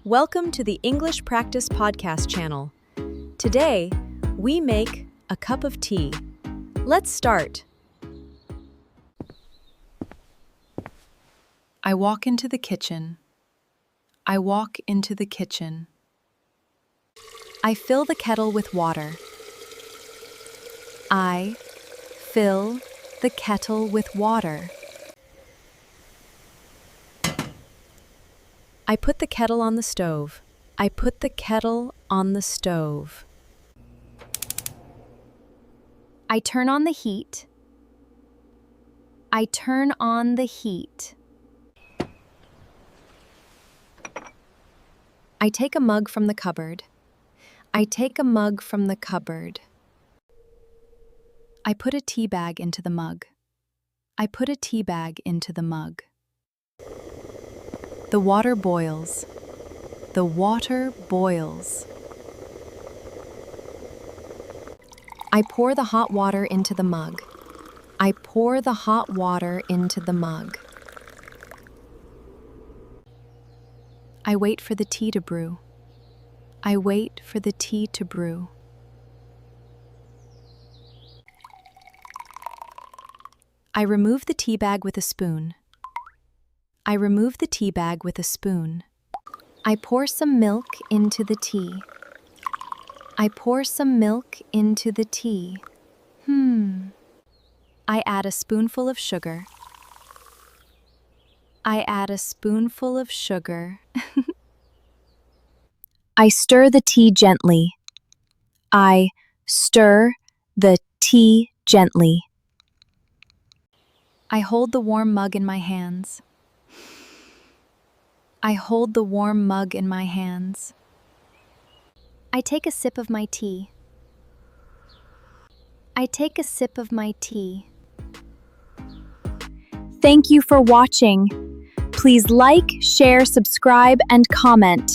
Welcome to the English Practice Podcast channel. Today, we make a cup of tea. Let's start. I walk into the kitchen. I walk into the kitchen. I fill the kettle with water. I fill the kettle with water. I put the kettle on the stove. I put the kettle on the stove. I turn on the heat. I turn on the heat. I take a mug from the cupboard. I take a mug from the cupboard. I put a tea bag into the mug. I put a tea bag into the mug. The water boils. The water boils. I pour the hot water into the mug. I pour the hot water into the mug. I wait for the tea to brew. I wait for the tea to brew. I remove the tea bag with a spoon. I remove the tea bag with a spoon. I pour some milk into the tea. I pour some milk into the tea. I add a spoonful of sugar. I add a spoonful of sugar. I stir the tea gently. I stir the tea gently. I hold the warm mug in my hands. I hold the warm mug in my hands. I take a sip of my tea. I take a sip of my tea. Thank you for watching. Please like, share, subscribe, and comment.